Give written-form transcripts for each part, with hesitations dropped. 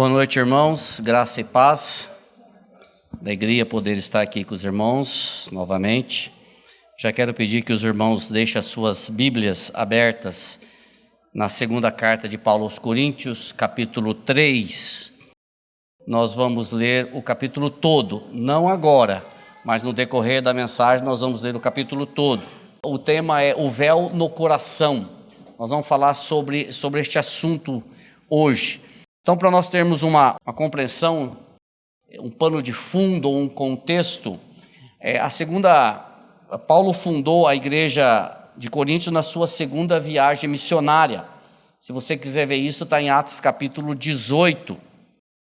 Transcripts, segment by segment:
Boa noite, irmãos, graça e paz, alegria poder estar aqui com os irmãos novamente. Já quero pedir que os irmãos deixem as suas Bíblias abertas na segunda carta de Paulo aos Coríntios, capítulo 3. Nós vamos ler o capítulo todo, não agora, mas no decorrer da mensagem nós vamos ler o capítulo todo. O tema é o véu no coração. Nós vamos falar sobre este assunto hoje. Então, para nós termos uma compreensão, um pano de fundo, um contexto, Paulo fundou a igreja de Corinto na sua segunda viagem missionária. Se você quiser ver isso, está em Atos capítulo 18.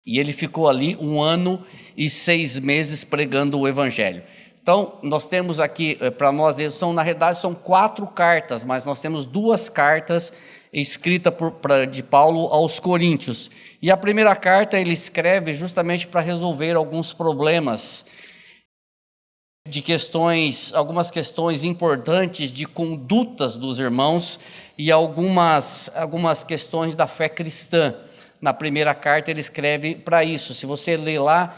E ele ficou ali 1 ano e 6 meses pregando o evangelho. Então, nós temos aqui, para nós, na realidade são 4 cartas, mas nós temos 2 cartas escritas de Paulo aos Coríntios. E a primeira carta ele escreve justamente para resolver alguns problemas algumas questões importantes de condutas dos irmãos e algumas questões da fé cristã. Na primeira carta ele escreve para isso. Se você ler lá,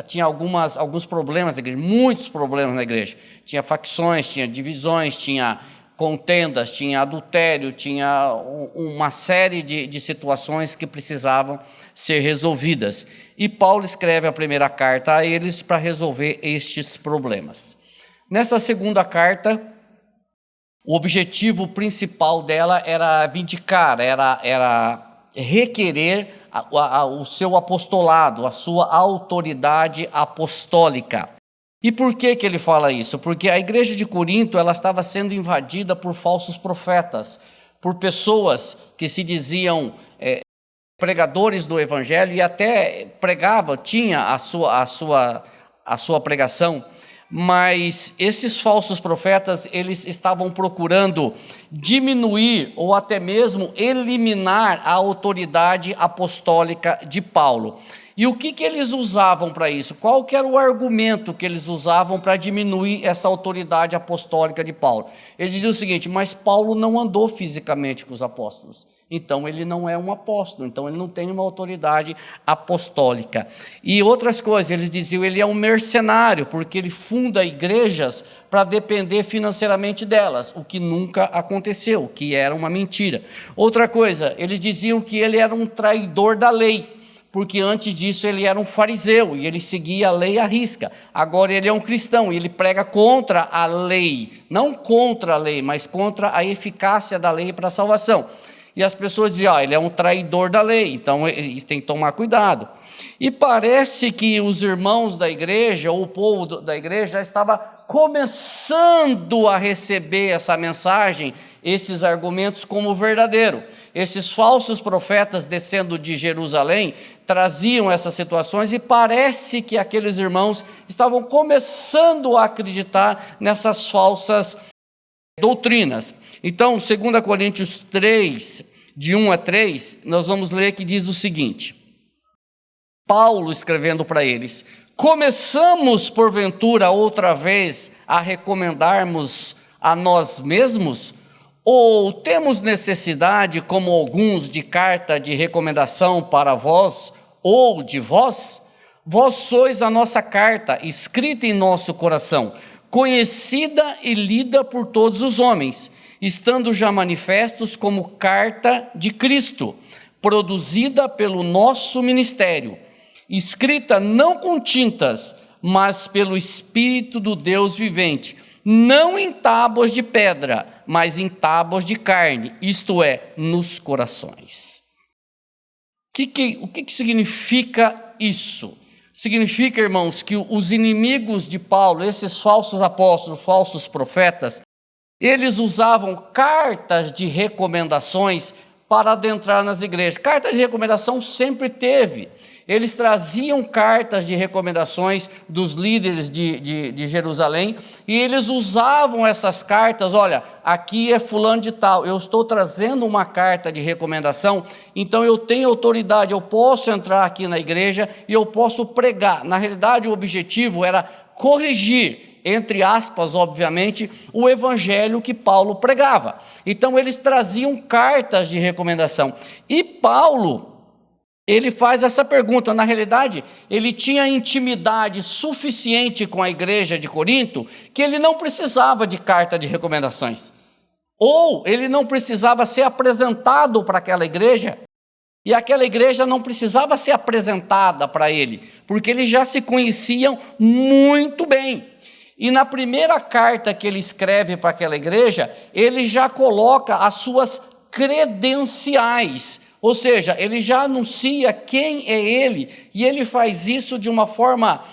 tinha alguns problemas na igreja, muitos problemas na igreja. Tinha facções, tinha divisões, tinha contendas, tinha adultério, tinha uma série de situações que precisavam ser resolvidas. E Paulo escreve a primeira carta a eles para resolver estes problemas. Nessa segunda carta, o objetivo principal dela era vindicar, era requerer o seu apostolado, a sua autoridade apostólica. E por que ele fala isso? Porque a igreja de Corinto ela estava sendo invadida por falsos profetas, por pessoas que se diziam pregadores do evangelho e até pregavam, tinha a sua pregação, mas esses falsos profetas eles estavam procurando diminuir ou até mesmo eliminar a autoridade apostólica de Paulo. E o que eles usavam para isso? Qual que era o argumento que eles usavam para diminuir essa autoridade apostólica de Paulo? Eles diziam o seguinte: mas Paulo não andou fisicamente com os apóstolos, então ele não é um apóstolo, então ele não tem uma autoridade apostólica. E outras coisas, eles diziam ele é um mercenário, porque ele funda igrejas para depender financeiramente delas, o que nunca aconteceu, que era uma mentira. Outra coisa, eles diziam que ele era um traidor da lei, porque antes disso ele era um fariseu e ele seguia a lei à risca. Agora ele é um cristão e ele prega contra a lei, não contra a lei, mas contra a eficácia da lei para a salvação. E as pessoas diziam, ele é um traidor da lei, então ele tem que tomar cuidado. E parece que os irmãos da igreja, ou o povo da igreja, já estava começando a receber essa mensagem, esses argumentos como verdadeiro. Esses falsos profetas descendo de Jerusalém traziam essas situações e parece que aqueles irmãos estavam começando a acreditar nessas falsas doutrinas. Então, 2 Coríntios 3, de 1 a 3, nós vamos ler que diz o seguinte: Paulo escrevendo para eles: começamos porventura outra vez a recomendarmos a nós mesmos? Ou temos necessidade, como alguns, de carta de recomendação para vós ou de vós? Vós sois a nossa carta, escrita em nosso coração, conhecida e lida por todos os homens, estando já manifestos como carta de Cristo, produzida pelo nosso ministério, escrita não com tintas, mas pelo Espírito do Deus vivente, não em tábuas de pedra, mas em tábuas de carne, isto é, nos corações. O que significa isso? Significa, irmãos, que os inimigos de Paulo, esses falsos apóstolos, falsos profetas, eles usavam cartas de recomendações para adentrar nas igrejas. Carta de recomendação sempre teve. Eles traziam cartas de recomendações dos líderes de Jerusalém e eles usavam essas cartas. Olha, aqui é fulano de tal, eu estou trazendo uma carta de recomendação, então eu tenho autoridade, eu posso entrar aqui na igreja e eu posso pregar. Na realidade, o objetivo era corrigir, entre aspas, obviamente, o evangelho que Paulo pregava. Então, eles traziam cartas de recomendação. E Paulo, ele faz essa pergunta. Na realidade, ele tinha intimidade suficiente com a igreja de Corinto que ele não precisava de carta de recomendações. Ou ele não precisava ser apresentado para aquela igreja, e aquela igreja não precisava ser apresentada para ele, porque eles já se conheciam muito bem. E na primeira carta que ele escreve para aquela igreja, ele já coloca as suas credenciais, ou seja, ele já anuncia quem é ele, e ele faz isso de uma forma,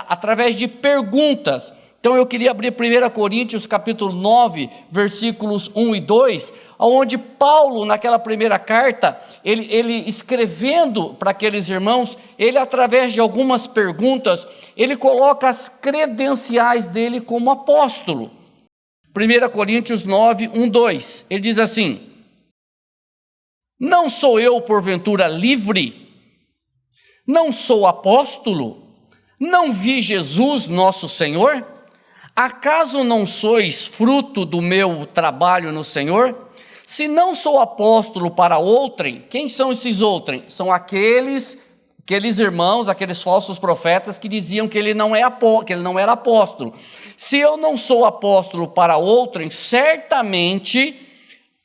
através de perguntas. Então eu queria abrir 1 Coríntios capítulo 9, versículos 1 e 2, onde Paulo, naquela primeira carta, ele escrevendo para aqueles irmãos, ele através de algumas perguntas, ele coloca as credenciais dele como apóstolo. 1 Coríntios 9, 1, 2, ele diz assim: não sou eu porventura livre? Não sou apóstolo? Não vi Jesus nosso Senhor? Acaso não sois fruto do meu trabalho no Senhor? Se não sou apóstolo para outrem, quem são esses outrem? São aqueles irmãos, aqueles falsos profetas que diziam que ele não era apóstolo. Se eu não sou apóstolo para outrem, certamente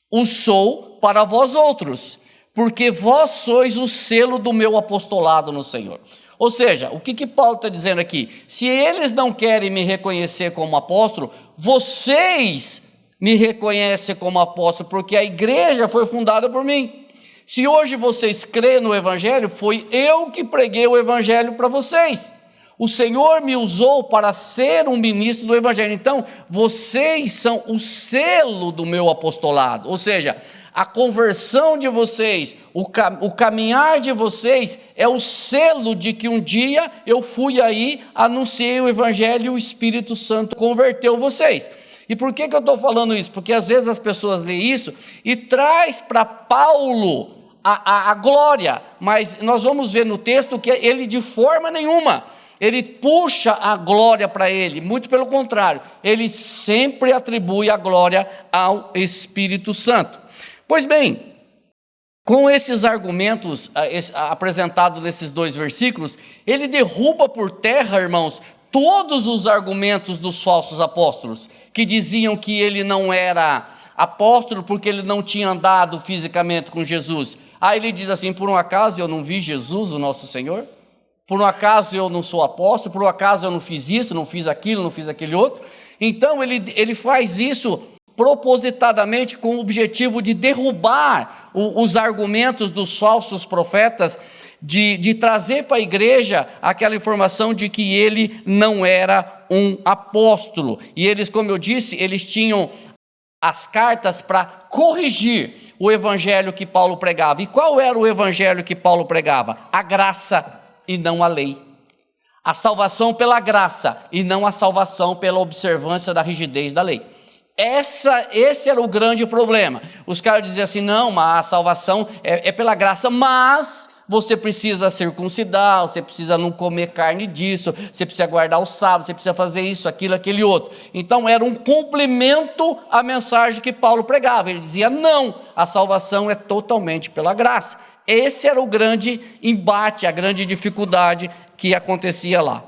o sou para vós outros, porque vós sois o selo do meu apostolado no Senhor. Ou seja, o que Paulo está dizendo aqui? Se eles não querem me reconhecer como apóstolo, vocês me reconhecem como apóstolo, porque a igreja foi fundada por mim. Se hoje vocês creem no Evangelho, foi eu que preguei o Evangelho para vocês. O Senhor me usou para ser um ministro do Evangelho. Então, vocês são o selo do meu apostolado. Ou seja, a conversão de vocês, o caminhar de vocês é o selo de que um dia eu fui aí, anunciei o Evangelho e o Espírito Santo converteu vocês. E por que eu estou falando isso? Porque às vezes as pessoas leem isso e traz para Paulo a glória, mas nós vamos ver no texto que ele de forma nenhuma, ele puxa a glória para ele, muito pelo contrário, ele sempre atribui a glória ao Espírito Santo. Pois bem, com esses argumentos apresentados nesses dois versículos, ele derruba por terra, irmãos, todos os argumentos dos falsos apóstolos, que diziam que ele não era apóstolo porque ele não tinha andado fisicamente com Jesus. Aí ele diz assim: por um acaso eu não vi Jesus, o nosso Senhor? Por um acaso eu não sou apóstolo? Por um acaso eu não fiz isso, não fiz aquilo, não fiz aquele outro? Então ele faz isso propositadamente com o objetivo de derrubar os argumentos dos falsos profetas, de trazer para a igreja aquela informação de que ele não era um apóstolo. E eles, como eu disse, eles tinham as cartas para corrigir o evangelho que Paulo pregava. E qual era o evangelho que Paulo pregava? A graça e não a lei. A salvação pela graça e não a salvação pela observância da rigidez da lei. Esse era o grande problema. Os caras diziam assim: não, mas a salvação é pela graça, mas você precisa circuncidar, você precisa não comer carne disso, você precisa guardar o sábado, você precisa fazer isso, aquilo, aquele outro. Então era um complemento à mensagem que Paulo pregava. Ele dizia: não, a salvação é totalmente pela graça. Esse era o grande embate, a grande dificuldade que acontecia lá.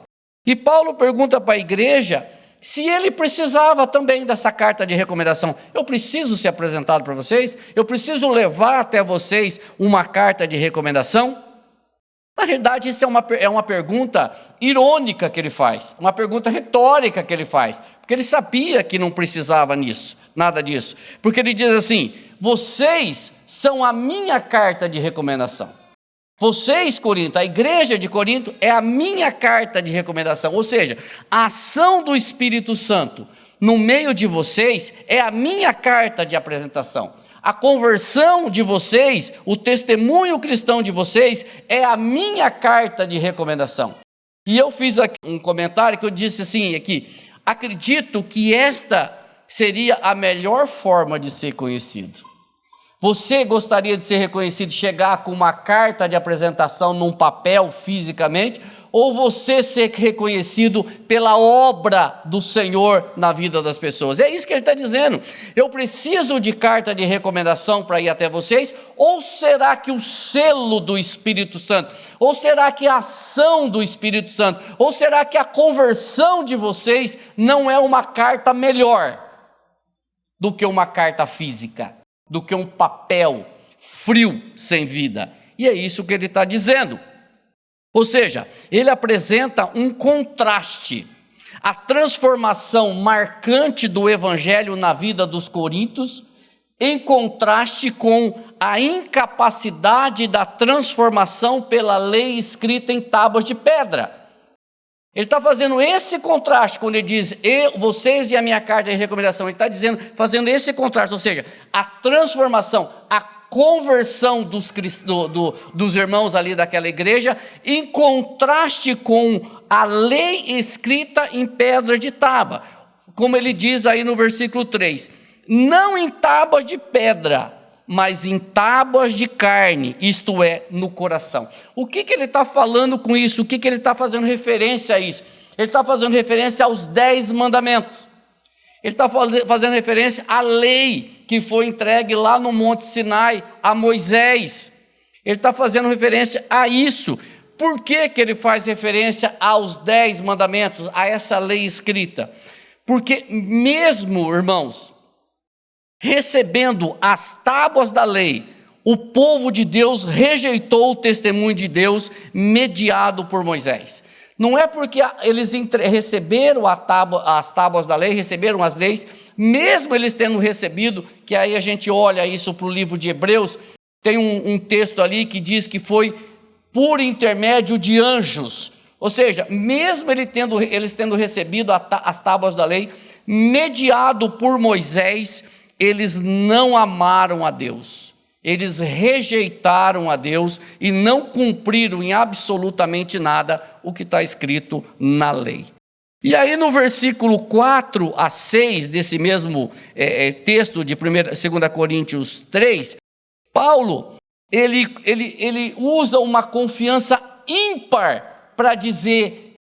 E Paulo pergunta para a igreja se ele precisava também dessa carta de recomendação. Eu preciso ser apresentado para vocês? Eu preciso levar até vocês uma carta de recomendação? Na realidade, isso é uma pergunta irônica que ele faz, uma pergunta retórica que ele faz, porque ele sabia que não precisava nada disso. Porque ele diz assim: vocês são a minha carta de recomendação. Vocês, Corinto, a igreja de Corinto é a minha carta de recomendação, ou seja, a ação do Espírito Santo no meio de vocês é a minha carta de apresentação. A conversão de vocês, o testemunho cristão de vocês é a minha carta de recomendação. E eu fiz aqui um comentário que eu disse assim, aqui: acredito que esta seria a melhor forma de ser conhecido. Você gostaria de ser reconhecido, chegar com uma carta de apresentação num papel fisicamente, ou você ser reconhecido pela obra do Senhor na vida das pessoas? É isso que ele está dizendo. Eu preciso de carta de recomendação para ir até vocês? Ou será que o selo do Espírito Santo? Ou será que a ação do Espírito Santo? Ou será que a conversão de vocês não é uma carta melhor do que uma carta física, do que um papel frio, sem vida? E é isso que ele está dizendo. Ou seja, ele apresenta um contraste. A transformação marcante do evangelho na vida dos coríntios, em contraste com a incapacidade da transformação pela lei escrita em tábuas de pedra. Ele está fazendo esse contraste quando ele diz, vocês e a minha carta de recomendação. Ele está dizendo, fazendo esse contraste, ou seja, a transformação, a conversão dos irmãos ali daquela igreja, em contraste com a lei escrita em pedra de tábua, como ele diz aí no versículo 3, não em tábuas de pedra, mas em tábuas de carne, isto é, no coração. O que ele está falando com isso? O que ele está fazendo referência a isso? Ele está fazendo referência aos 10 mandamentos. Ele está fazendo referência à lei que foi entregue lá no Monte Sinai a Moisés. Ele está fazendo referência a isso. Por que ele faz referência aos 10 mandamentos, a essa lei escrita? Porque mesmo, irmãos, recebendo as tábuas da lei, o povo de Deus rejeitou o testemunho de Deus mediado por Moisés. Não é porque eles receberam as tábuas da lei, receberam as leis, mesmo eles tendo recebido, que aí a gente olha isso para o livro de Hebreus, tem um texto ali que diz que foi por intermédio de anjos. Ou seja, mesmo eles tendo recebido as tábuas da lei, mediado por Moisés, eles não amaram a Deus, eles rejeitaram a Deus e não cumpriram em absolutamente nada o que está escrito na lei. E aí no versículo 4 a 6 desse mesmo texto de 2 Coríntios 3, Paulo, ele usa uma confiança ímpar para dizer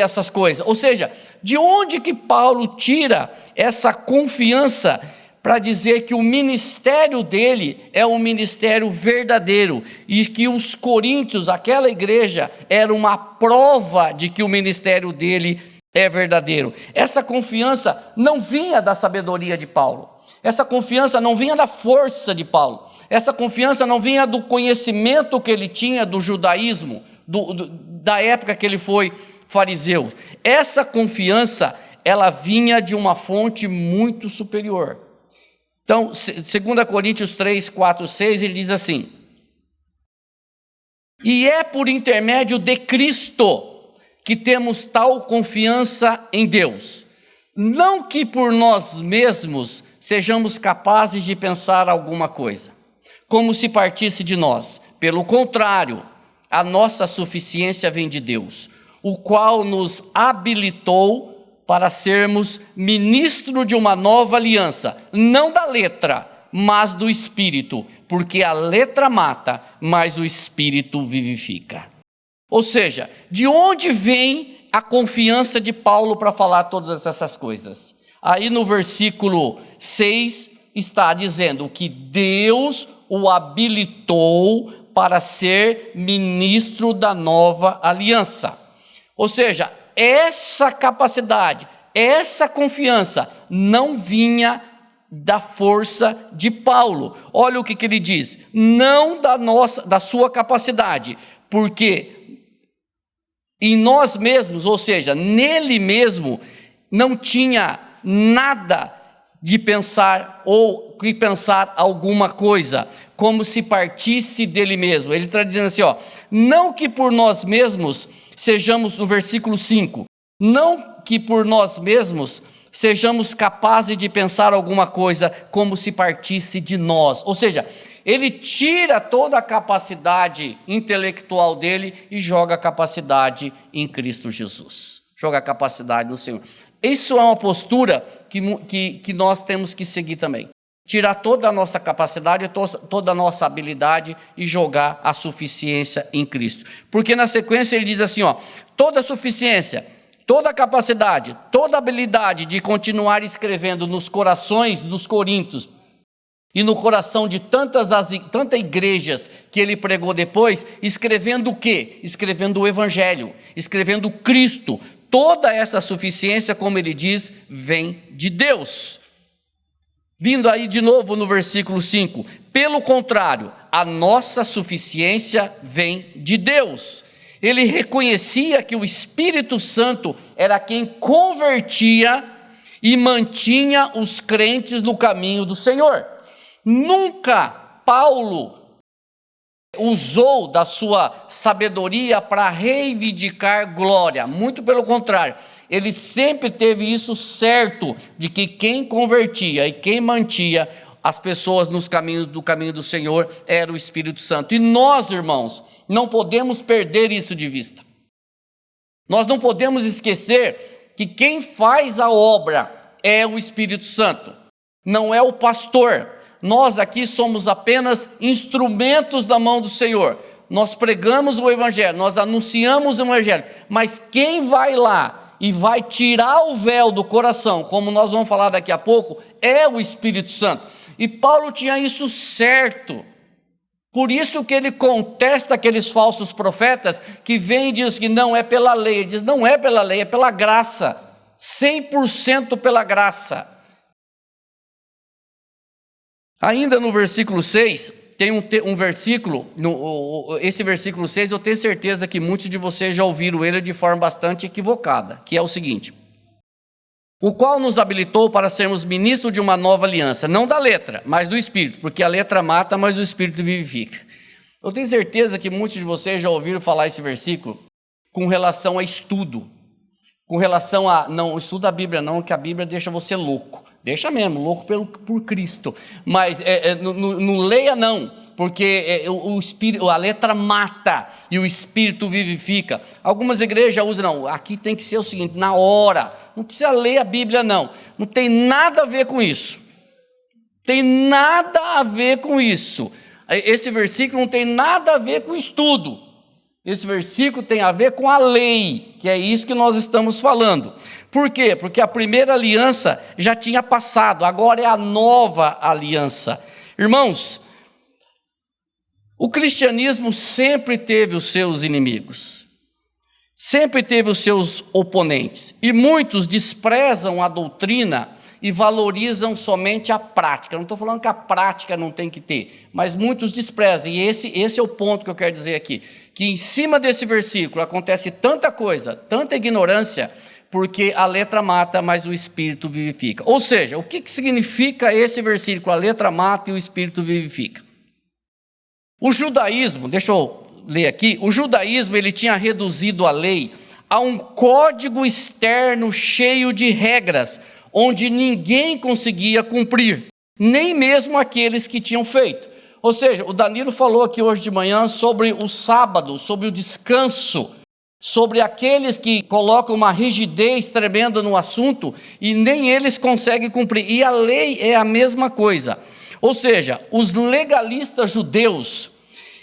essas coisas. Ou seja, de onde que Paulo tira essa confiança para dizer que o ministério dele é um ministério verdadeiro e que os coríntios, aquela igreja, era uma prova de que o ministério dele é verdadeiro? Essa confiança não vinha da sabedoria de Paulo, essa confiança não vinha da força de Paulo, essa confiança não vinha do conhecimento que ele tinha do judaísmo, da época que ele foi fariseu. Essa confiança, ela vinha de uma fonte muito superior. Então, 2 Coríntios 3, 4, 6, ele diz assim: e é por intermédio de Cristo que temos tal confiança em Deus, não que por nós mesmos sejamos capazes de pensar alguma coisa, como se partisse de nós. Pelo contrário, a nossa suficiência vem de Deus, o qual nos habilitou para sermos ministro de uma nova aliança, não da letra, mas do Espírito, porque a letra mata, mas o Espírito vivifica. Ou seja, de onde vem a confiança de Paulo para falar todas essas coisas? Aí no versículo 6 está dizendo que Deus o habilitou para ser ministro da nova aliança. Ou seja, essa capacidade, essa confiança não vinha da força de Paulo. Olha o que ele diz: não da sua capacidade, porque em nós mesmos, ou seja, nele mesmo, não tinha nada de pensar ou que pensar alguma coisa, como se partisse dele mesmo. Ele está dizendo assim, não que por nós mesmos sejamos, no versículo 5, não que por nós mesmos sejamos capazes de pensar alguma coisa como se partisse de nós. Ou seja, ele tira toda a capacidade intelectual dele e joga a capacidade em Cristo Jesus. Joga a capacidade no Senhor. Isso é uma postura que nós temos que seguir também. tirar toda a nossa capacidade, toda a nossa habilidade e jogar a suficiência em Cristo. Porque na sequência ele diz assim, ó, toda a suficiência, toda a capacidade, toda a habilidade de continuar escrevendo nos corações dos coríntios e no coração de tantas igrejas que ele pregou depois, escrevendo o quê? Escrevendo o Evangelho, escrevendo Cristo. Toda essa suficiência, como ele diz, vem de Deus. Vindo aí de novo no versículo 5, pelo contrário, a nossa suficiência vem de Deus. Ele reconhecia que o Espírito Santo era quem convertia e mantinha os crentes no caminho do Senhor. Nunca Paulo usou da sua sabedoria para reivindicar glória, muito pelo contrário, ele sempre teve isso certo, de que quem convertia e quem mantia as pessoas no caminho do Senhor era o Espírito Santo. E nós, irmãos, não podemos perder isso de vista. Nós não podemos esquecer que quem faz a obra é o Espírito Santo, não é o pastor. Nós aqui somos apenas instrumentos da mão do Senhor. Nós pregamos o Evangelho, nós anunciamos o Evangelho, mas quem vai lá e vai tirar o véu do coração, como nós vamos falar daqui a pouco, é o Espírito Santo. E Paulo tinha isso certo. Por isso que ele contesta aqueles falsos profetas que vêm e dizem que não é pela lei. Ele diz, não é pela lei, é pela graça. 100% pela graça. Ainda no versículo 6, tem um versículo, esse versículo 6 eu tenho certeza que muitos de vocês já ouviram ele de forma bastante equivocada, que é o seguinte: o qual nos habilitou para sermos ministros de uma nova aliança, não da letra, mas do Espírito, porque a letra mata, mas o Espírito vivifica. Eu tenho certeza que muitos de vocês já ouviram falar esse versículo com relação a estudo, com relação a, não, estuda a Bíblia não, que a Bíblia deixa você louco. Deixa mesmo, louco por Cristo. Mas não leia não, porque o Espírito, a letra mata e o Espírito vivifica. Algumas igrejas usam, não, aqui tem que ser o seguinte, na hora. Não precisa ler a Bíblia não. Não tem nada a ver com isso. Tem nada a ver com isso. Esse versículo não tem nada a ver com estudo. Esse versículo tem a ver com a lei, que é isso que nós estamos falando. Por quê? Porque a primeira aliança já tinha passado, agora é a nova aliança. Irmãos, o cristianismo sempre teve os seus inimigos, sempre teve os seus oponentes, e muitos desprezam a doutrina e valorizam somente a prática. Não estou falando que a prática não tem que ter, mas muitos desprezam, e esse é o ponto que eu quero dizer aqui, que em cima desse versículo acontece tanta coisa, tanta ignorância, porque a letra mata, mas o Espírito vivifica. Ou seja, o que significa esse versículo? A letra mata e o Espírito vivifica. O judaísmo, deixa eu ler aqui, o judaísmo ele tinha reduzido a lei a um código externo cheio de regras, onde ninguém conseguia cumprir, nem mesmo aqueles que tinham feito. Ou seja, o Danilo falou aqui hoje de manhã sobre o sábado, sobre o descanso, sobre aqueles que colocam uma rigidez tremenda no assunto e nem eles conseguem cumprir. E a lei é a mesma coisa. Ou seja, os legalistas judeus,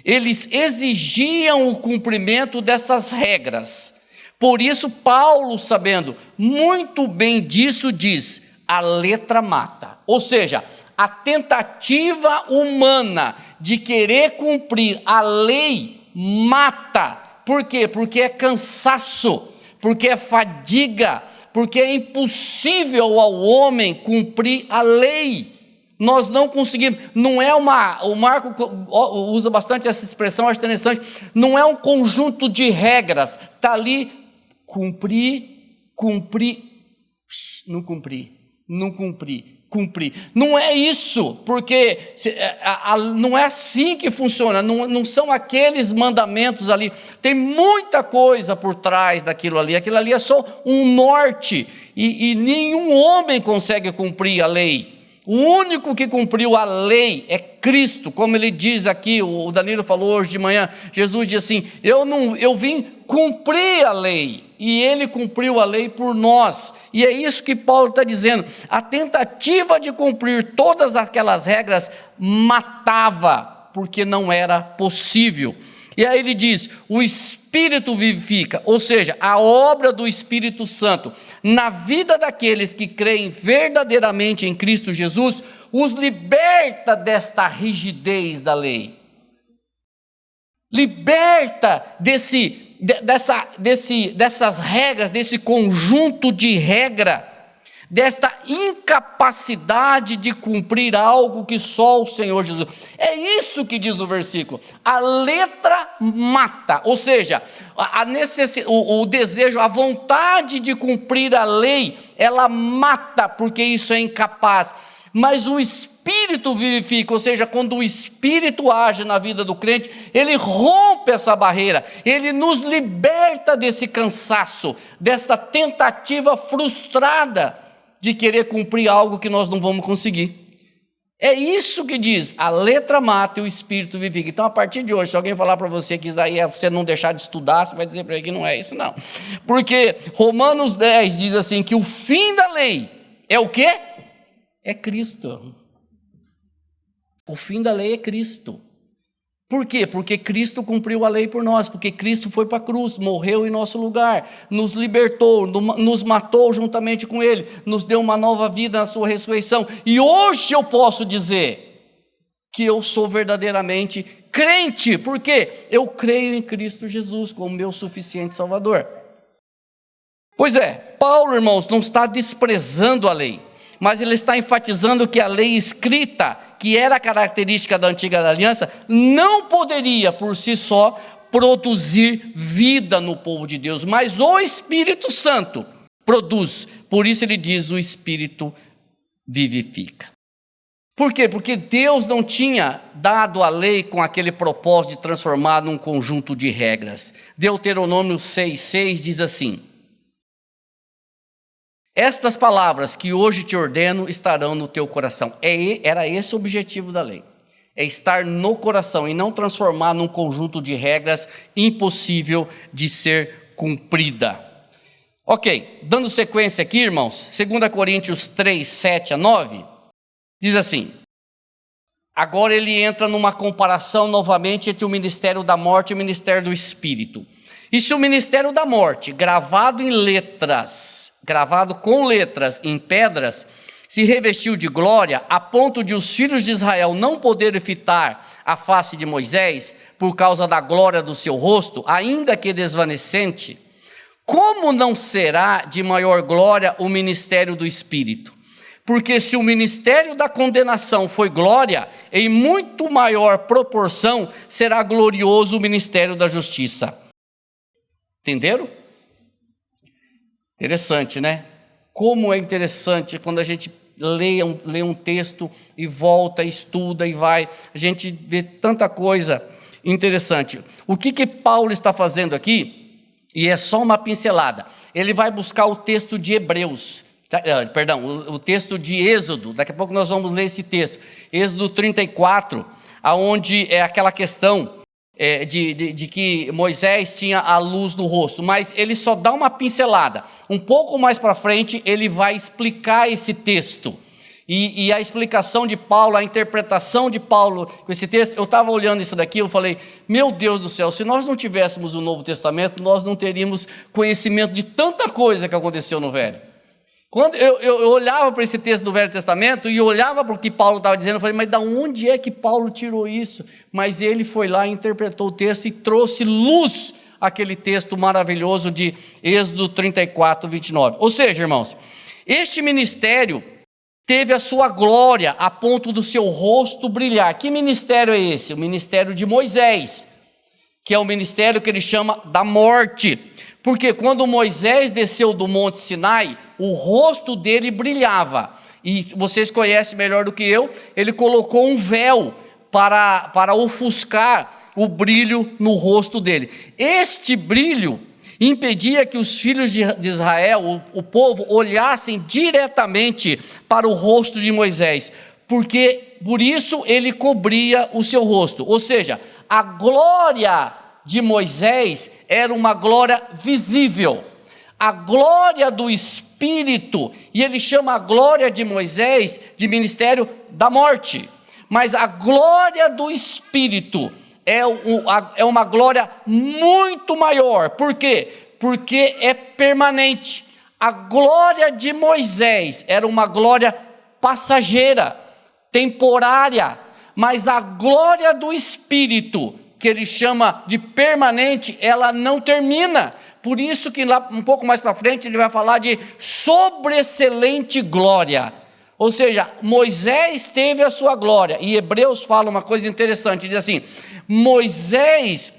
eles exigiam o cumprimento dessas regras. Por isso, Paulo, sabendo muito bem disso, diz, a letra mata. Ou seja, a tentativa humana de querer cumprir a lei mata. Por quê? Porque é cansaço, porque é fadiga, porque é impossível ao homem cumprir a lei. Nós não conseguimos, não é o Marco usa bastante essa expressão, acho interessante, não é um conjunto de regras, está ali, cumprir, não cumprir. Não é isso, porque não é assim que funciona, não são aqueles mandamentos ali, tem muita coisa por trás daquilo ali é só um norte, e nenhum homem consegue cumprir a lei, O único que cumpriu a lei é Cristo, como ele diz aqui, o Danilo falou hoje de manhã, Jesus diz assim, eu vim cumprir a lei, e ele cumpriu a lei por nós, e é isso que Paulo está dizendo, a tentativa de cumprir todas aquelas regras matava, porque não era possível. E aí ele diz, o Espírito vivifica, ou seja, a obra do Espírito Santo, na vida daqueles que creem verdadeiramente em Cristo Jesus, os liberta desta rigidez da lei, liberta dessas regras, desse conjunto de regra, desta incapacidade de cumprir algo que só o Senhor Jesus. É isso que diz o versículo. A letra mata, ou seja, o desejo, a vontade de cumprir a lei, ela mata, porque isso é incapaz. Mas o Espírito vivifica, ou seja, quando o Espírito age na vida do crente, ele rompe essa barreira, ele nos liberta desse cansaço, desta tentativa frustrada de querer cumprir algo que nós não vamos conseguir. É isso que diz, a letra mata e o Espírito vivifica. Então, a partir de hoje, se alguém falar para você que isso daí é você não deixar de estudar, você vai dizer para ele que não é isso, não. Porque Romanos 10 diz assim, que o fim da lei é o quê? É Cristo. O fim da lei é Cristo. Por quê? Porque Cristo cumpriu a lei por nós, porque Cristo foi para a cruz, morreu em nosso lugar, nos libertou, nos matou juntamente com Ele, nos deu uma nova vida na sua ressurreição, e hoje eu posso dizer que eu sou verdadeiramente crente, porque eu creio em Cristo Jesus como meu suficiente Salvador. Pois é, Paulo, irmãos, não está desprezando a lei, mas ele está enfatizando que a lei escrita, que era a característica da antiga aliança, não poderia por si só produzir vida no povo de Deus, mas o Espírito Santo produz. Por isso ele diz, o Espírito vivifica. Por quê? Porque Deus não tinha dado a lei com aquele propósito de transformar num conjunto de regras. Deuteronômio 6,6 diz assim, estas palavras que hoje te ordeno estarão no teu coração. Era esse o objetivo da lei. É estar no coração e não transformar num conjunto de regras impossível de ser cumprida. Ok, dando sequência aqui, irmãos, 2 Coríntios 3, 7 a 9, diz assim, agora ele entra numa comparação novamente entre o ministério da morte e o ministério do Espírito. E se o ministério da morte, gravado com letras em pedras, se revestiu de glória, a ponto de os filhos de Israel não poderem fitar a face de Moisés, por causa da glória do seu rosto, ainda que desvanecente, como não será de maior glória o ministério do Espírito? Porque se o ministério da condenação foi glória, em muito maior proporção será glorioso o ministério da justiça. Entenderam? Interessante, né? Como é interessante quando a gente lê um texto e volta, estuda e vai, a gente vê tanta coisa interessante. O que Paulo está fazendo aqui, e é só uma pincelada, ele vai buscar o texto de Hebreus, o texto de Êxodo, daqui a pouco nós vamos ler esse texto, Êxodo 34, aonde é aquela questão de que Moisés tinha a luz no rosto, mas ele só dá uma pincelada. Um pouco mais para frente, ele vai explicar esse texto. E a explicação de Paulo, a interpretação de Paulo com esse texto, eu estava olhando isso daqui, eu falei, meu Deus do céu, se nós não tivéssemos o Novo Testamento, nós não teríamos conhecimento de tanta coisa que aconteceu no Velho. Quando eu olhava para esse texto do Velho Testamento e olhava para o que Paulo estava dizendo, eu falei, mas de onde é que Paulo tirou isso? Mas ele foi lá, interpretou o texto e trouxe luz àquele texto maravilhoso de Êxodo 34, 29. Ou seja, irmãos, este ministério teve a sua glória a ponto do seu rosto brilhar. Que ministério é esse? O ministério de Moisés, que é o ministério que ele chama da morte. Porque quando Moisés desceu do Monte Sinai, o rosto dele brilhava. E vocês conhecem melhor do que eu, ele colocou um véu para ofuscar o brilho no rosto dele. Este brilho impedia que os filhos de Israel, o povo, olhassem diretamente para o rosto de Moisés, porque por isso ele cobria o seu rosto. Ou seja, a glória de Moisés era uma glória visível, a glória do Espírito, e ele chama a glória de Moisés de ministério da morte, mas a glória do Espírito é uma glória muito maior. Por quê? Porque é permanente. A glória de Moisés era uma glória passageira, temporária, mas a glória do Espírito, que ele chama de permanente, ela não termina. Por isso que lá um pouco mais para frente ele vai falar de sobreexcelente glória. Ou seja, Moisés teve a sua glória, e Hebreus fala uma coisa interessante, diz assim: Moisés,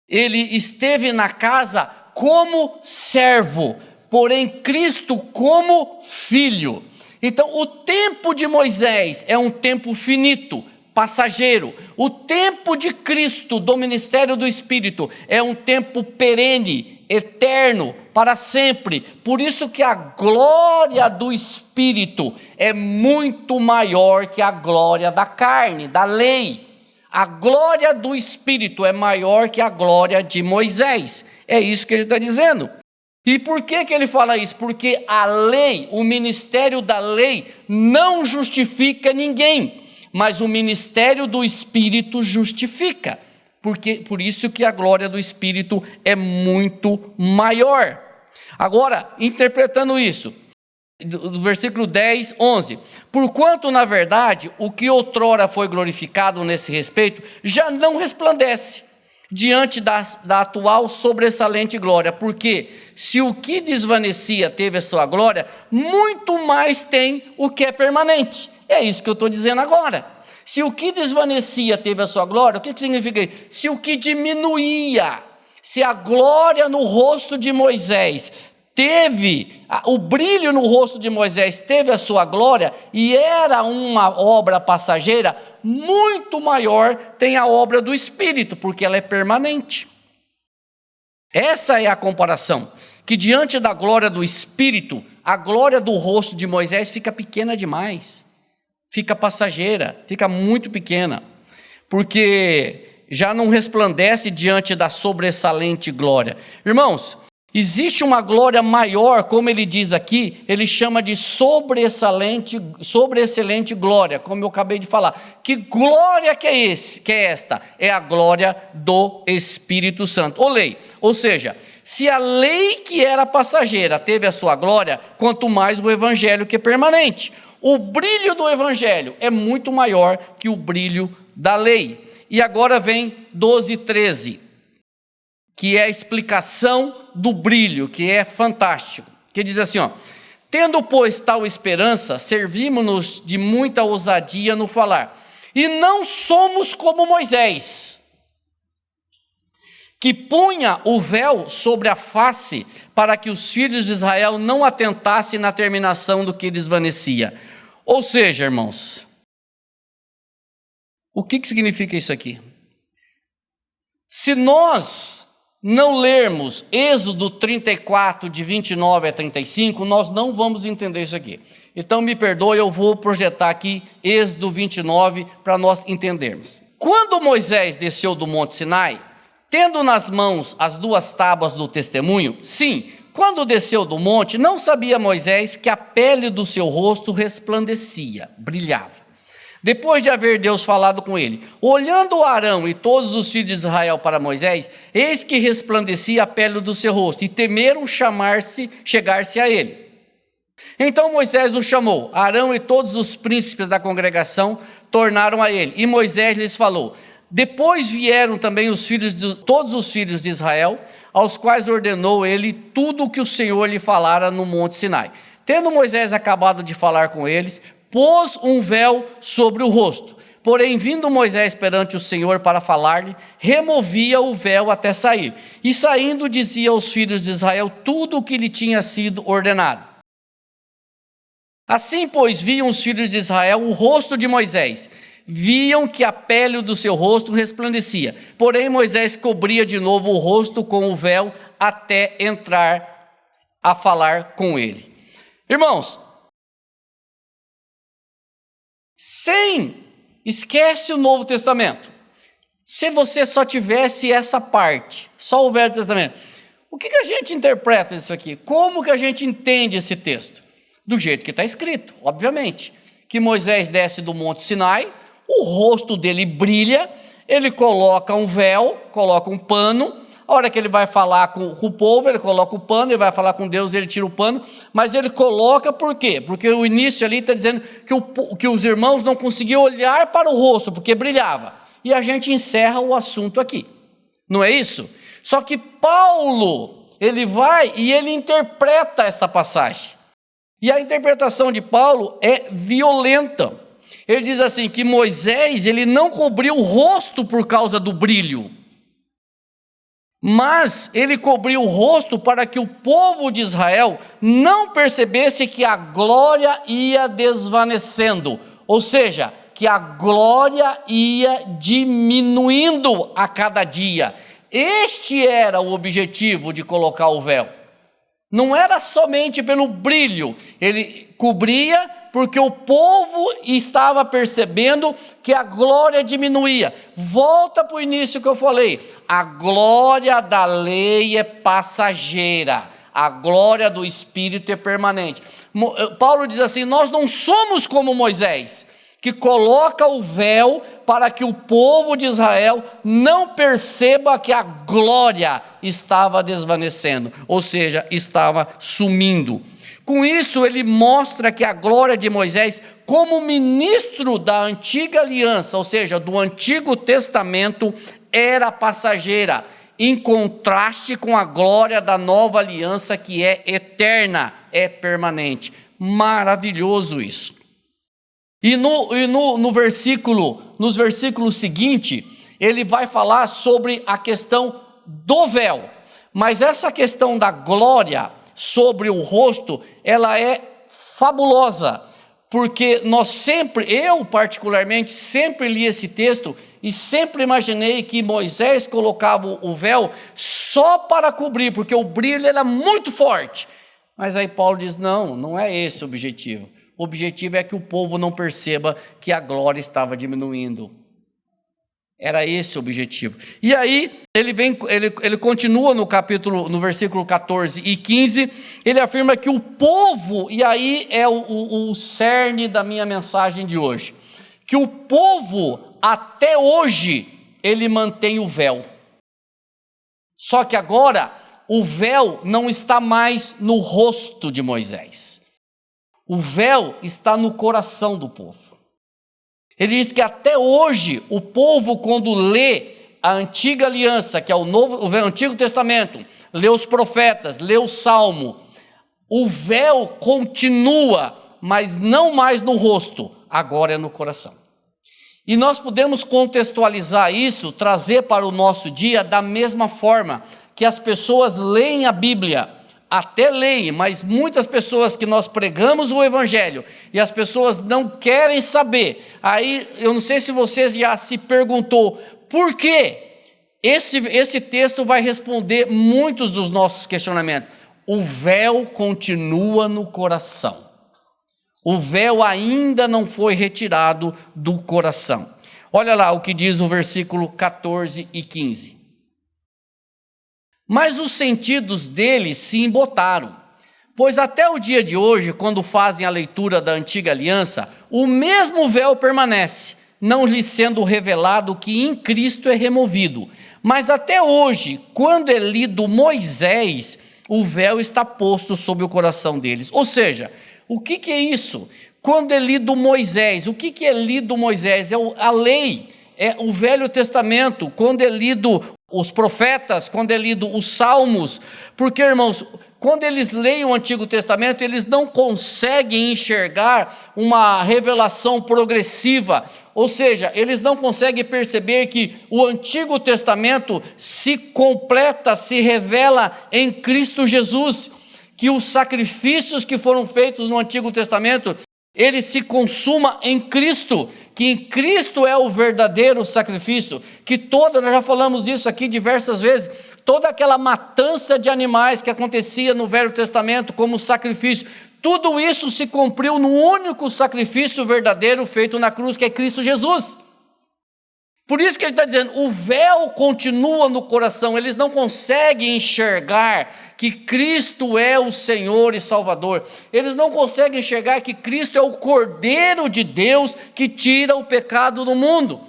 ele esteve na casa como servo, porém Cristo como filho. Então o tempo de Moisés é um tempo finito, passageiro. O tempo de Cristo, do ministério do Espírito, é um tempo perene, eterno, para sempre. Por isso que a glória do Espírito é muito maior que a glória da carne, da lei. A glória do Espírito é maior que a glória de Moisés. É isso que ele está dizendo. E por que ele fala isso? Porque a lei, o ministério da lei, não justifica ninguém, mas o ministério do Espírito justifica. Por isso que a glória do Espírito é muito maior. Agora, interpretando isso, do versículo 10, 11: porquanto, na verdade, o que outrora foi glorificado nesse respeito, já não resplandece diante da atual sobressalente glória, porque se o que desvanecia teve a sua glória, muito mais tem o que é permanente. É isso que eu estou dizendo agora. Se o que desvanecia teve a sua glória, o que significa isso? Se o que diminuía, se a glória no rosto de Moisés teve, o brilho no rosto de Moisés teve a sua glória, e era uma obra passageira, muito maior tem a obra do Espírito, porque ela é permanente. Essa é a comparação, que diante da glória do Espírito, a glória do rosto de Moisés fica pequena demais, fica passageira, fica muito pequena, porque já não resplandece diante da sobressalente glória. Irmãos, existe uma glória maior, como ele diz aqui, ele chama de sobreexcelente glória, como eu acabei de falar. Que glória que é esta? É a glória do Espírito Santo. Ou seja, se a lei que era passageira teve a sua glória, quanto mais o evangelho que é permanente. O brilho do evangelho é muito maior que o brilho da lei. E agora vem 12, 13, que é a explicação do brilho, que é fantástico, que diz assim, tendo, pois, tal esperança, servimos-nos de muita ousadia no falar, e não somos como Moisés, que punha o véu sobre a face, para que os filhos de Israel não atentassem na terminação do que desvanecia. Ou seja, irmãos, o que significa isso aqui? Se nós não lermos Êxodo 34, de 29 a 35, nós não vamos entender isso aqui. Então me perdoe, eu vou projetar aqui Êxodo 29 para nós entendermos. Quando Moisés desceu do Monte Sinai, tendo nas mãos as 2 tábuas do testemunho, sim, quando desceu do monte, não sabia Moisés que a pele do seu rosto resplandecia, brilhava. Depois de haver Deus falado com ele, olhando Arão e todos os filhos de Israel para Moisés, eis que resplandecia a pele do seu rosto, e temeram chegar-se a ele. Então Moisés os chamou, Arão e todos os príncipes da congregação tornaram a ele, e Moisés lhes falou. Depois vieram também todos os filhos de Israel, aos quais ordenou ele tudo o que o Senhor lhe falara no Monte Sinai. Tendo Moisés acabado de falar com eles, pôs um véu sobre o rosto. Porém, vindo Moisés perante o Senhor para falar-lhe, removia o véu até sair. E saindo, dizia aos filhos de Israel tudo o que lhe tinha sido ordenado. Assim, pois, viam os filhos de Israel o rosto de Moisés. Viam que a pele do seu rosto resplandecia. Porém, Moisés cobria de novo o rosto com o véu até entrar a falar com ele. Irmãos, esquece o Novo Testamento. Se você só tivesse essa parte, só o Velho Testamento, o que a gente interpreta disso aqui? Como que a gente entende esse texto? Do jeito que está escrito, obviamente. Que Moisés desce do Monte Sinai, o rosto dele brilha, ele coloca um véu, coloca um pano. A hora que ele vai falar com o povo, ele coloca o pano, ele vai falar com Deus, ele tira o pano, mas ele coloca por quê? Porque o início ali está dizendo que os irmãos não conseguiam olhar para o rosto, porque brilhava. E a gente encerra o assunto aqui, não é isso? Só que Paulo, ele vai e ele interpreta essa passagem. E a interpretação de Paulo é violenta. Ele diz assim, que Moisés, ele não cobriu o rosto por causa do brilho, mas ele cobriu o rosto para que o povo de Israel não percebesse que a glória ia desvanecendo, ou seja, que a glória ia diminuindo a cada dia. Este era o objetivo de colocar o véu. Não era somente pelo brilho, ele cobria porque o povo estava percebendo que a glória diminuía. Volta para o início que eu falei, a glória da lei é passageira, a glória do Espírito é permanente. Paulo diz assim, nós não somos como Moisés, que coloca o véu para que o povo de Israel não perceba que a glória estava desvanecendo, ou seja, estava sumindo. Com isso, ele mostra que a glória de Moisés, como ministro da antiga aliança, ou seja, do Antigo Testamento, era passageira, em contraste com a glória da nova aliança, que é eterna, é permanente. Maravilhoso isso. E nos versículos seguintes, ele vai falar sobre a questão do véu. Mas essa questão da glória sobre o rosto, ela é fabulosa, porque eu particularmente, sempre li esse texto e sempre imaginei que Moisés colocava o véu só para cobrir, porque o brilho era muito forte. Mas aí Paulo diz, não é esse o objetivo. O objetivo é que o povo não perceba que a glória estava diminuindo. Era esse o objetivo. E aí, ele continua no versículo 14 e 15, ele afirma que o povo, e aí é o cerne da minha mensagem de hoje, que o povo, até hoje, ele mantém o véu. Só que agora, o véu não está mais no rosto de Moisés. O véu está no coração do povo. Ele diz que até hoje o povo, quando lê a antiga aliança, que é o Antigo Testamento, lê os profetas, lê o Salmo, o véu continua, mas não mais no rosto, agora é no coração. E nós podemos contextualizar isso, trazer para o nosso dia da mesma forma que as pessoas leem a Bíblia, até leem, mas muitas pessoas que nós pregamos o Evangelho e as pessoas não querem saber. Aí eu não sei se você já se perguntou por quê? Esse texto vai responder muitos dos nossos questionamentos. O véu continua no coração. O véu ainda não foi retirado do coração. Olha lá o que diz o versículo 14 e 15. Mas os sentidos deles se embotaram, pois até o dia de hoje, quando fazem a leitura da antiga aliança, o mesmo véu permanece, não lhes sendo revelado que em Cristo é removido. Mas até hoje, quando é lido Moisés, o véu está posto sobre o coração deles. Ou seja, o que é isso? Quando é lido Moisés, o que é lido Moisés? É a lei, é o Velho Testamento, quando é lido os profetas, quando é lido os salmos, porque, irmãos, quando eles leem o Antigo Testamento, eles não conseguem enxergar uma revelação progressiva, ou seja, eles não conseguem perceber que o Antigo Testamento se completa, se revela em Cristo Jesus, que os sacrifícios que foram feitos no Antigo Testamento, ele se consuma em Cristo, que em Cristo é o verdadeiro sacrifício, que nós já falamos isso aqui diversas vezes, toda aquela matança de animais que acontecia no Velho Testamento como sacrifício, tudo isso se cumpriu no único sacrifício verdadeiro feito na cruz, que é Cristo Jesus. Por isso que ele está dizendo, o véu continua no coração, eles não conseguem enxergar que Cristo é o Senhor e Salvador, eles não conseguem enxergar que Cristo é o Cordeiro de Deus que tira o pecado do mundo,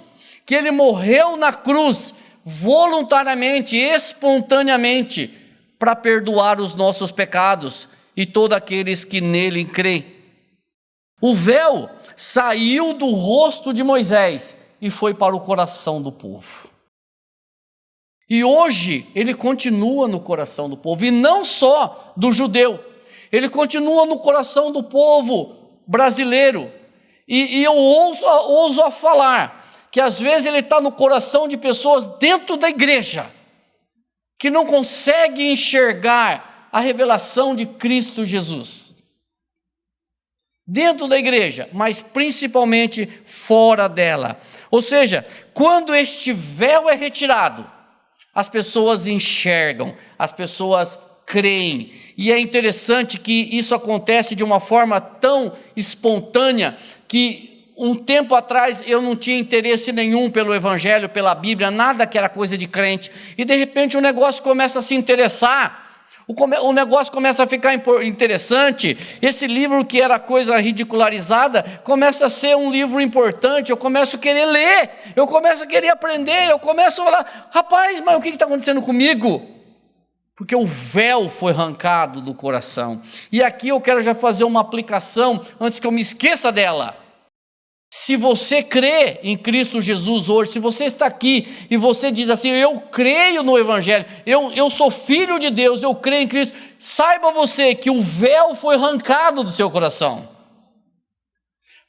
que Ele morreu na cruz, voluntariamente, espontaneamente, para perdoar os nossos pecados, e todos aqueles que nele creem. O véu saiu do rosto de Moisés, e foi para o coração do povo. E hoje ele continua no coração do povo, e não só do judeu, ele continua no coração do povo brasileiro. E eu ouso a falar que às vezes ele está no coração de pessoas dentro da igreja, que não conseguem enxergar a revelação de Cristo Jesus. Dentro da igreja, mas principalmente fora dela. Ou seja, quando este véu é retirado, as pessoas enxergam, as pessoas creem. E é interessante que isso acontece de uma forma tão espontânea que um tempo atrás eu não tinha interesse nenhum pelo Evangelho, pela Bíblia, nada que era coisa de crente. E de repente o negócio começa a se interessar. O negócio começa a ficar interessante, esse livro que era coisa ridicularizada, começa a ser um livro importante, eu começo a querer ler, eu começo a querer aprender, eu começo a falar, rapaz, mas o que está acontecendo comigo? Porque o véu foi arrancado do coração. E aqui eu quero já fazer uma aplicação, antes que eu me esqueça dela. Se você crê em Cristo Jesus hoje, se você está aqui e você diz assim, eu creio no Evangelho, eu sou filho de Deus, eu creio em Cristo, saiba você que o véu foi arrancado do seu coração.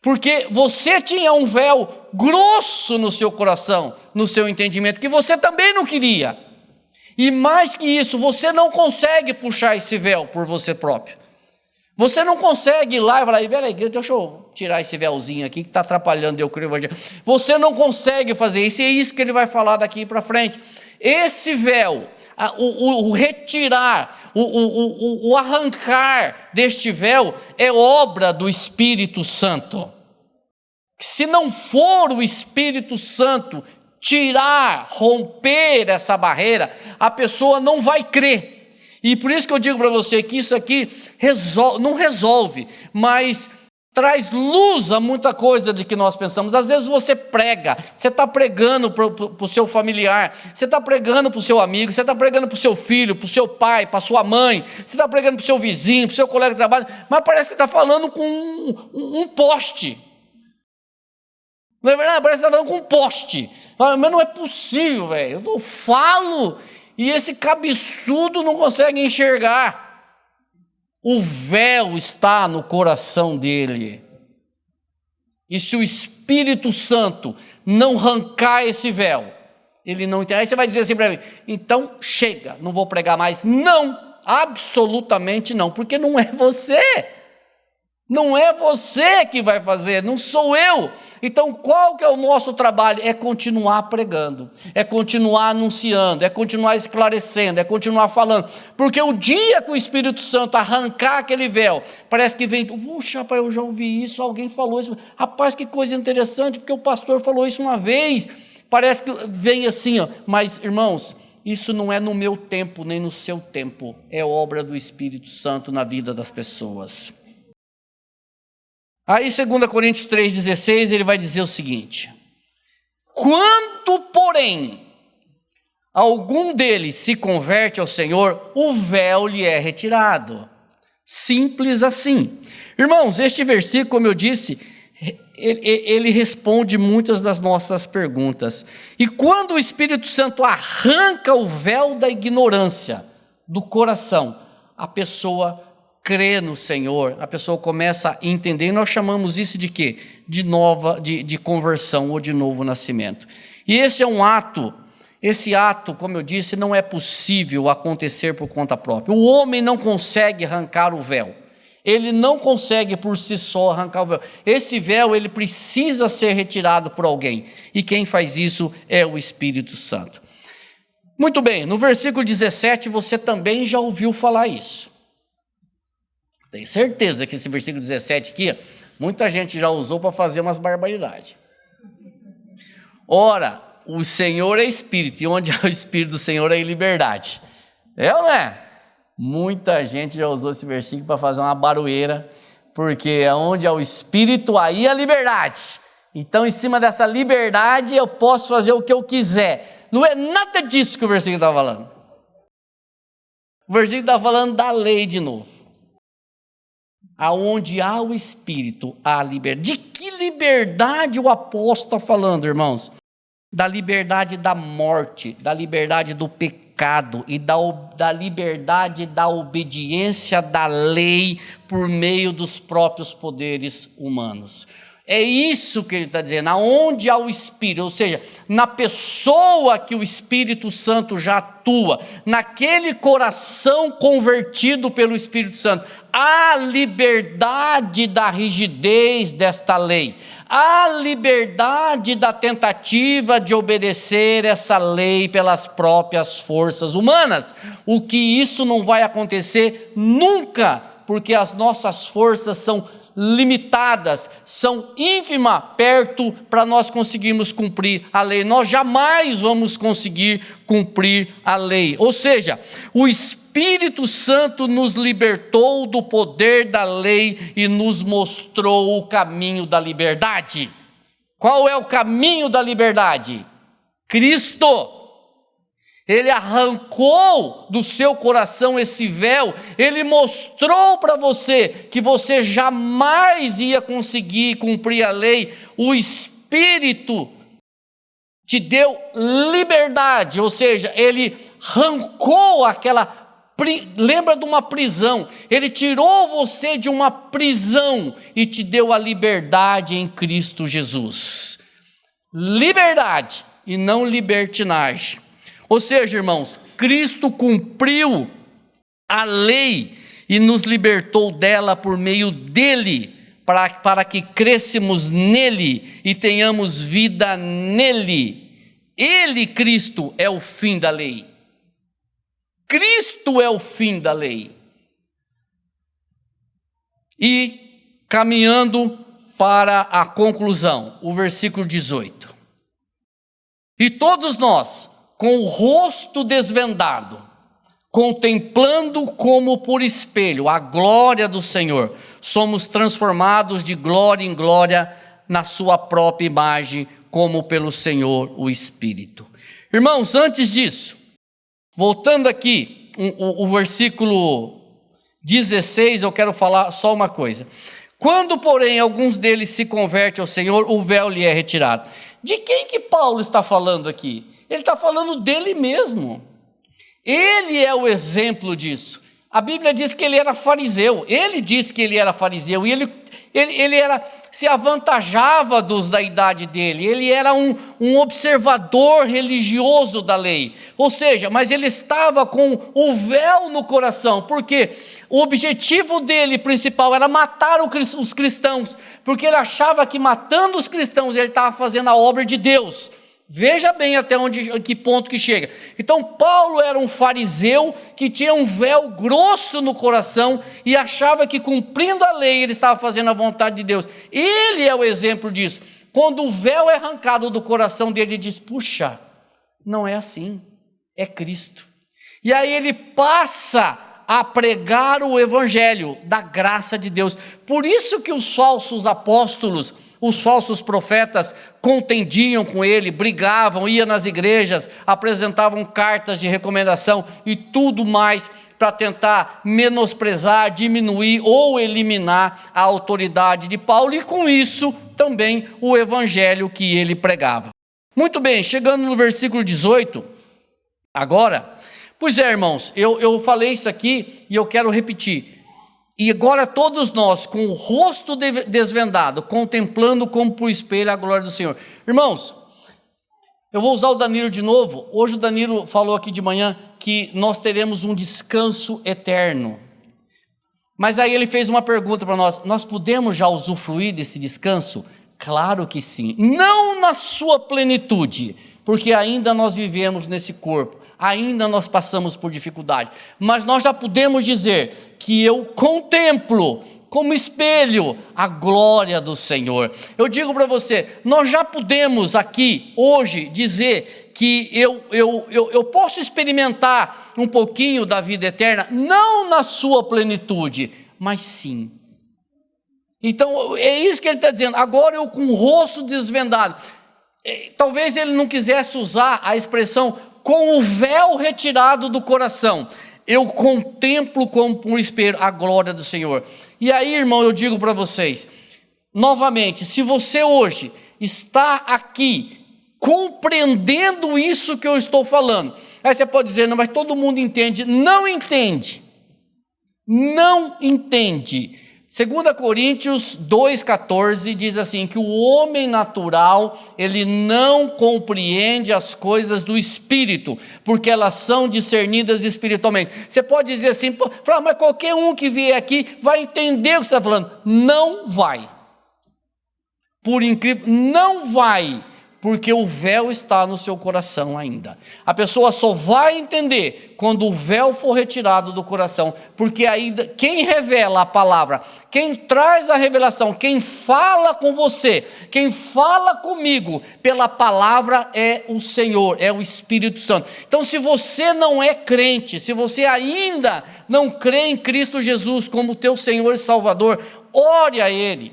Porque você tinha um véu grosso no seu coração, no seu entendimento, que você também não queria. E mais que isso, você não consegue puxar esse véu por você próprio. Você não consegue ir lá e falar, peraí, deixa eu tirar esse véuzinho aqui que está atrapalhando eu crer o Evangelho. Você não consegue fazer isso, e é isso que ele vai falar daqui para frente. Esse véu, o retirar, o arrancar deste véu é obra do Espírito Santo. Se não for o Espírito Santo tirar, romper essa barreira, a pessoa não vai crer. E por isso que eu digo para você que isso aqui não resolve, mas traz luz a muita coisa de que nós pensamos. Às vezes você prega, você está pregando para o seu familiar, você está pregando para o seu amigo, você está pregando para o seu filho, para o seu pai, para a sua mãe, você está pregando para o seu vizinho, para o seu colega de trabalho, mas parece que você está falando com um poste. Não é verdade? Parece que você está falando com um poste. Mas não é possível, velho. Eu falo e esse cabeçudo não consegue enxergar. O véu está no coração dele. E se o Espírito Santo não arrancar esse véu, ele não entende. Aí você vai dizer assim para mim, então chega, não vou pregar mais. Não, absolutamente não, porque não é você. Não é você que vai fazer, não sou eu. Então qual que é o nosso trabalho? É continuar pregando, é continuar anunciando, é continuar esclarecendo, é continuar falando. Porque o dia que o Espírito Santo arrancar aquele véu, parece que vem, puxa, rapaz, eu já ouvi isso, alguém falou isso. Rapaz, que coisa interessante, porque o pastor falou isso uma vez. Parece que vem assim, ó. Mas irmãos, isso não é no meu tempo, nem no seu tempo. É obra do Espírito Santo na vida das pessoas. Aí 2 Coríntios 3,16, ele vai dizer o seguinte: quando, porém, algum deles se converte ao Senhor, o véu lhe é retirado. Simples assim. Irmãos, este versículo, como eu disse, ele responde muitas das nossas perguntas. E quando o Espírito Santo arranca o véu da ignorância do coração, a pessoa crê no Senhor, a pessoa começa a entender, e nós chamamos isso de quê? De conversão ou de novo nascimento. E esse é um ato, esse ato, como eu disse, não é possível acontecer por conta própria. O homem não consegue arrancar o véu, ele não consegue por si só arrancar o véu. Esse véu, ele precisa ser retirado por alguém, e quem faz isso é o Espírito Santo. Muito bem, no versículo 17 você também já ouviu falar isso. Tenho certeza que esse versículo 17 aqui, muita gente já usou para fazer umas barbaridades. Ora, o Senhor é Espírito, e onde há o Espírito do Senhor é liberdade. É ou não é? Muita gente já usou esse versículo para fazer uma barueira, porque onde há o Espírito, aí há liberdade. Então, em cima dessa liberdade, eu posso fazer o que eu quiser. Não é nada disso que o versículo está falando. O versículo está falando da lei de novo. Aonde há o Espírito, há liberdade. De que liberdade o apóstolo está falando, irmãos? Da liberdade da morte, da liberdade do pecado e da liberdade da obediência da lei por meio dos próprios poderes humanos. É isso que ele está dizendo, aonde há o Espírito, ou seja, na pessoa que o Espírito Santo já atua, naquele coração convertido pelo Espírito Santo, há liberdade da rigidez desta lei, há liberdade da tentativa de obedecer essa lei pelas próprias forças humanas, o que isso não vai acontecer nunca, porque as nossas forças são limitadas, são ínfimas perto para nós conseguirmos cumprir a lei. Nós jamais vamos conseguir cumprir a lei. Ou seja, o Espírito Santo nos libertou do poder da lei e nos mostrou o caminho da liberdade. Qual é o caminho da liberdade? Cristo. Ele arrancou do seu coração esse véu, ele mostrou para você que você jamais ia conseguir cumprir a lei. O Espírito te deu liberdade, ou seja, ele arrancou lembra de uma prisão, ele tirou você de uma prisão e te deu a liberdade em Cristo Jesus. Liberdade e não libertinagem. Ou seja, irmãos, Cristo cumpriu a lei e nos libertou dela por meio dele, para que crescemos nele e tenhamos vida nele. Ele, Cristo, é o fim da lei. Cristo é o fim da lei. E caminhando para a conclusão, o versículo 18. E todos nós, com o rosto desvendado, contemplando como por espelho a glória do Senhor, somos transformados de glória em glória na sua própria imagem, como pelo Senhor o Espírito. Irmãos, antes disso, voltando aqui, o versículo 16, eu quero falar só uma coisa. Quando, porém, alguns deles se convertem ao Senhor, o véu lhe é retirado. De quem que Paulo está falando aqui? Ele está falando dele mesmo. Ele é o exemplo disso. A Bíblia diz que ele era fariseu. Ele disse que ele era fariseu e ele se avantajava dos da idade dele. Ele era um observador religioso da lei. Ou seja, mas ele estava com o véu no coração. Por quê? O objetivo dele principal era matar os cristãos, porque ele achava que matando os cristãos ele estava fazendo a obra de Deus. Veja bem até que ponto que chega. Então Paulo era um fariseu que tinha um véu grosso no coração e achava que cumprindo a lei ele estava fazendo a vontade de Deus. Ele é o exemplo disso. Quando o véu é arrancado do coração dele, ele diz: puxa, não é assim, é Cristo. E aí ele passa a pregar o evangelho da graça de Deus. Por isso que os falsos apóstolos, os falsos profetas contendiam com ele, brigavam, iam nas igrejas, apresentavam cartas de recomendação e tudo mais para tentar menosprezar, diminuir ou eliminar a autoridade de Paulo e com isso também o evangelho que ele pregava. Muito bem, chegando no versículo 18, agora, pois é, irmãos, eu falei isso aqui e eu quero repetir. E agora todos nós, com o rosto desvendado, contemplando como por espelho a glória do Senhor. Irmãos, eu vou usar o Danilo de novo. Hoje o Danilo falou aqui de manhã que nós teremos um descanso eterno. Mas aí ele fez uma pergunta para nós: nós podemos já usufruir desse descanso? Claro que sim. Não na sua plenitude, porque ainda nós vivemos nesse corpo. ainda nós passamos por dificuldade, mas nós já podemos dizer que eu contemplo como espelho a glória do Senhor. Eu digo para você, nós já podemos aqui hoje dizer que eu posso experimentar um pouquinho da vida eterna, não na sua plenitude, mas sim. Então é isso que ele está dizendo, agora eu com o rosto desvendado. Talvez ele não quisesse usar a expressão com o véu retirado do coração. Eu contemplo como um espelho a glória do Senhor. E aí, irmão, eu digo para vocês, novamente, se você hoje está aqui compreendendo isso que eu estou falando, aí você pode dizer, não, mas todo mundo entende. Não entende. Não entende. 2 Coríntios 2,14 diz assim, que o homem natural, ele não compreende as coisas do Espírito, porque elas são discernidas espiritualmente. Você pode dizer assim, mas qualquer um que vier aqui vai entender o que você está falando. Não vai. Por incrível, não vai. Porque o véu está no seu coração ainda. A pessoa só vai entender quando o véu for retirado do coração, porque ainda quem revela a palavra, quem traz a revelação, quem fala com você, quem fala comigo pela palavra é o Senhor, é o Espírito Santo. Então, se você não é crente, se você ainda não crê em Cristo Jesus como teu Senhor e Salvador, ore a Ele.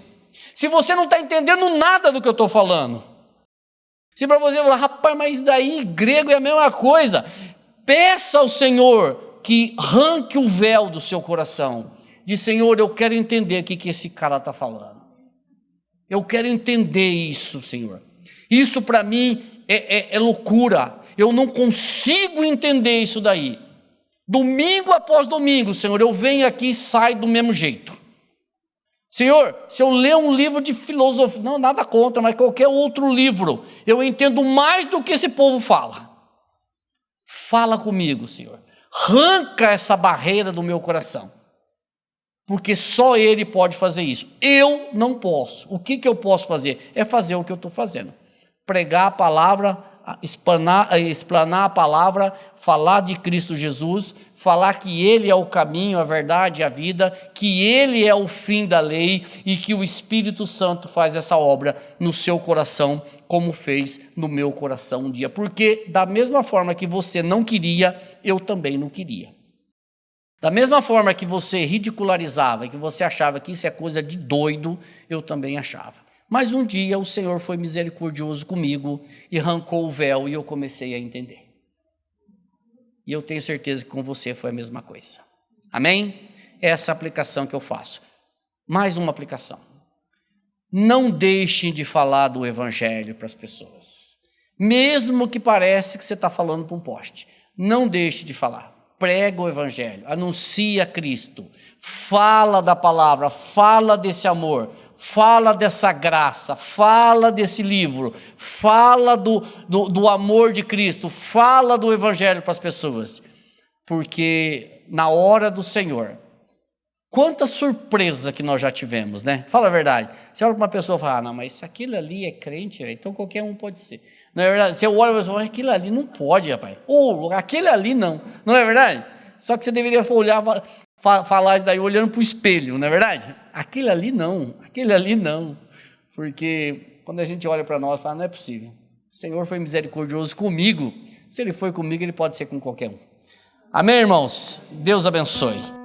Se você não está entendendo nada do que eu estou falando, se para você falar, rapaz, mas daí grego é a mesma coisa, peça ao Senhor que arranque o véu do seu coração. Diz, Senhor, eu quero entender o que esse cara está falando. Eu quero entender isso, Senhor. Isso para mim é loucura. Eu não consigo entender isso daí. Domingo após domingo, Senhor, eu venho aqui e saio do mesmo jeito. Senhor, se eu ler um livro de filosofia, não, nada contra, mas qualquer outro livro, eu entendo mais do que esse povo fala. Fala comigo, Senhor. Arranca essa barreira do meu coração. Porque só Ele pode fazer isso. Eu não posso. O que eu posso fazer? É fazer o que eu estou fazendo. Pregar a palavra, explanar a palavra, falar de Cristo Jesus, falar que Ele é o caminho, a verdade e a vida, que Ele é o fim da lei e que o Espírito Santo faz essa obra no seu coração, como fez no meu coração um dia. Porque da mesma forma que você não queria, eu também não queria. Da mesma forma que você ridicularizava, que você achava que isso é coisa de doido, eu também achava. Mas um dia o Senhor foi misericordioso comigo e arrancou o véu e eu comecei a entender. E eu tenho certeza que com você foi a mesma coisa. Amém? Essa é a aplicação que eu faço. Mais uma aplicação. Não deixem de falar do Evangelho para as pessoas. Mesmo que pareça que você está falando para um poste. Não deixe de falar. Prega o Evangelho. Anuncia Cristo. Fala da palavra. Fala desse amor. Fala dessa graça, fala desse livro, fala do amor de Cristo, fala do Evangelho para as pessoas, porque na hora do Senhor, quanta surpresa que nós já tivemos, né? Fala a verdade, você olha para uma pessoa e fala, não, mas aquilo ali é crente, então qualquer um pode ser. Não é verdade? Você olha para a pessoa, aquilo ali não pode, rapaz, ou aquele ali não é verdade? Só que você deveria olhar, falar isso daí olhando para o espelho, não é verdade? Aquele ali não, porque quando a gente olha para nós, fala, não é possível, o Senhor foi misericordioso comigo, se Ele foi comigo, Ele pode ser com qualquer um. Amém, irmãos? Deus abençoe.